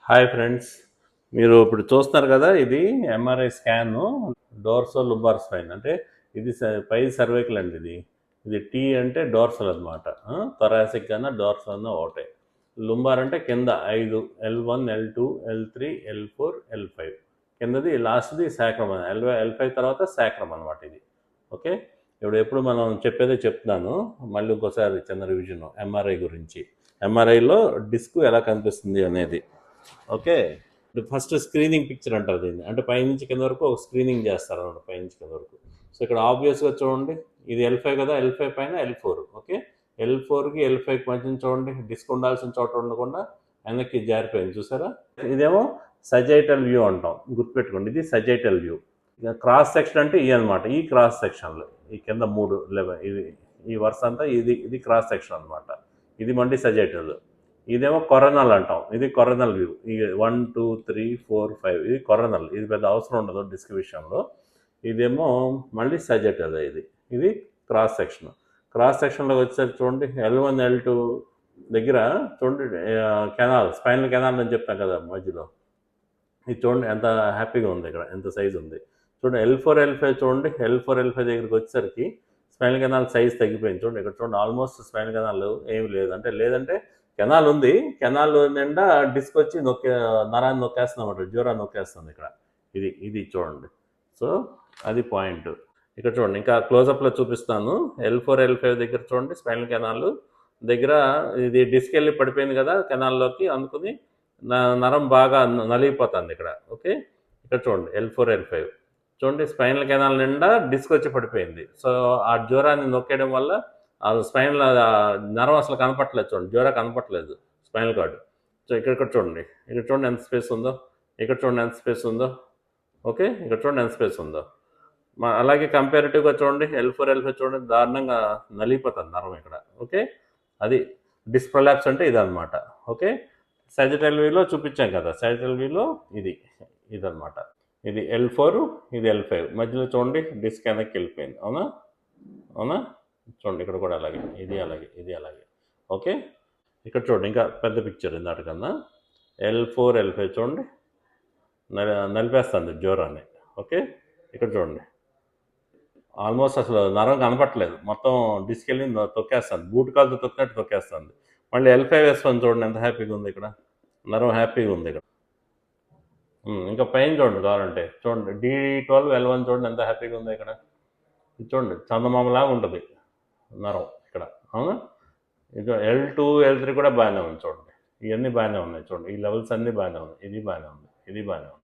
Hi friends, మీరు ఇప్పుడు చూస్తున్నారు కదా, ఇది ఎంఆర్ఐ స్కాన్ డోర్సో లుంబార్ స్పైన్ అంటే ఇది పై సర్వైకల్ అండి. ఇది టీ అంటే డోర్సల్ అనమాట. థొరాసిక్ అన్న డోర్సల్ అన్న ఒకటే. లుంబార్ అంటే కింద 5, L1 L2 L3 L4 L5 కిందది, లాస్ట్ది శాక్రమ్. L5 తర్వాత శాక్రమ్ అనమాట ఇది. ఓకే, ఎప్పుడు మనం చెప్పేదే చెప్తున్నాను. మళ్ళీ ఇంకోసారి చిన్న రివిజన్ ఎంఆర్ఐ గురించి. ఎంఆర్ఐలో డిస్క్ ఎలా కనిపిస్తుంది అనేది. ఓకే, ఫస్ట్ స్క్రీనింగ్ పిక్చర్ అంటారు దీన్ని. అంటే పైనుంచి కింద వరకు ఒక స్క్రీనింగ్ చేస్తారు అనమాట, పైనుంచి కింద వరకు. సో ఇక్కడ ఆబ్వియస్గా చూడండి, ఇది L5 కదా, L5 పైన L4. ఓకే, L4కి L5కి మధ్యన చూడండి, డిస్క్ ఉండాల్సిన చోట ఉండకుండా వెనక్కి జారిపోయింది, చూసారా? ఇదేమో సజైటల్ వ్యూ అంటాం, గుర్తుపెట్టుకోండి. ఇది సజైటల్ వ్యూ. క్రాస్ సెక్షన్ అంటే ఈ అనమాట. ఈ క్రాస్ సెక్షన్లో ఈ కింద 3 లెవెల్, ఇది ఈ వరుస అంతా ఇది క్రాస్ సెక్షన్ అనమాట. ఇది మళ్ళీ సజైటల్. ఇదేమో కొరనల్ అంటాం, ఇది కొరనల్ వ్యూ. ఈ 1 2 3 4 5 ఇది కొరనల్. ఇది పెద్ద అవసరం ఉండదు డిస్క్ విషయంలో. ఇదేమో మళ్ళీ సజెటల్. ఇది క్రాస్ సెక్షన్. క్రాస్ సెక్షన్లో వచ్చేసరికి చూడండి, L1 L2 దగ్గర చూడండి, కెనాల్, స్పైనల్ కెనాల్ అని చెప్తాం కదా మధ్యలో. ఇది చూడండి ఎంత హ్యాపీగా ఉంది, ఇక్కడ ఎంత సైజు ఉంది చూడండి. L4 L5 చూడండి, L4 L5 దగ్గరికి వచ్చేసరికి స్పైనల్ కెనాల్ సైజ్ తగ్గిపోయింది చూడండి. ఇక్కడ చూడండి, ఆల్మోస్ట్ స్పైనల్ కెనాల్ ఏమి లేదు. లేదంటే కెనాల్ ఉంది, కెనాల్ నిండా డిస్క్ వచ్చి నరాన్ని నొక్కేస్తుంది అన్నమాట, జ్వరా నొక్కేస్తుంది ఇక్కడ. ఇది చూడండి. సో అది పాయింట్. ఇక్కడ చూడండి, ఇంకా క్లోజప్లో చూపిస్తాను. L4 L5 దగ్గర చూడండి, స్పైనల్ కెనాల్ దగ్గర ఇది డిస్క్ వెళ్ళి పడిపోయింది కదా కెనాల్లోకి, అందుకుని నరం బాగా నలిగిపోతుంది ఇక్కడ. ఓకే, ఇక్కడ చూడండి L4 L5 చూడండి, స్పైనల్ కెనాల్ నిండా డిస్క్ వచ్చి పడిపోయింది. సో ఆ జ్వరాన్ని నొక్కేయడం వల్ల ఆ స్పైనల్ నరం అసలు కనపట్లేదు చూడండి, జ్వర కనపట్లేదు స్పైనల్ కార్డు. సో ఇక్కడ చూడండి, ఇక్కడ చూడండి ఎంత స్పేస్ ఉందో, ఇక్కడ చూడండి ఎంత స్పేస్ ఉందో. ఓకే, ఇక్కడ చూడండి ఎంత స్పేస్ ఉందో. అలాగే కంపారిటివ్గా చూడండి, L4 L5 చూడండి, దారుణంగా నలిగిపోతుంది నరం ఇక్కడ. ఓకే, అది డిస్క్ ప్రొలాప్స్ అంటే ఇదనమాట. ఓకే, సజిటల్ వ్యూలో చూపించాం కదా, సజిటల్ వ్యూలో ఇదనమాట. ఇది L4, ఇది L5 మధ్యలో చూడండి, డిస్క్ వెనక్కి వెళ్ళిపోయింది. అవునా చూడండి, ఇక్కడ కూడా అలాగే, ఇది అలాగే. ఓకే, ఇక్కడ చూడండి, ఇంకా పెద్ద పిక్చర్ ఇందాటికన్నా. L4 L5 చూడండి, నలిపేస్తుంది జ్వరాన్ని. ఓకే, ఇక్కడ చూడండి, ఆల్మోస్ట్ అసలు నరం కనపట్లేదు, మొత్తం డిస్క్ వెళ్ళి తొక్కేస్తుంది, బూట్ కాల్తో తొక్కినట్టు తొక్కేస్తుంది. మళ్ళీ L5 S1 చూడండి ఎంత హ్యాపీగా ఉంది, ఇక్కడ నరం హ్యాపీగా ఉంది ఇక్కడ. ఇంకా పైన చూడండి కావాలంటే, చూడండి D12 L1 చూడండి ఎంత హ్యాపీగా ఉంది ఇక్కడ. చూడండి, చందమామలాగా ఉంటుంది నరం ఇక్కడ. అవునా, ఇక L2 L3 కూడా బాగానే ఉంది చూడండి, ఇవన్నీ బాగానే ఉన్నాయి చూడండి, ఈ లెవెల్స్ అన్నీ బాగానే ఉన్నాయి, ఇది బాగానే ఉంది.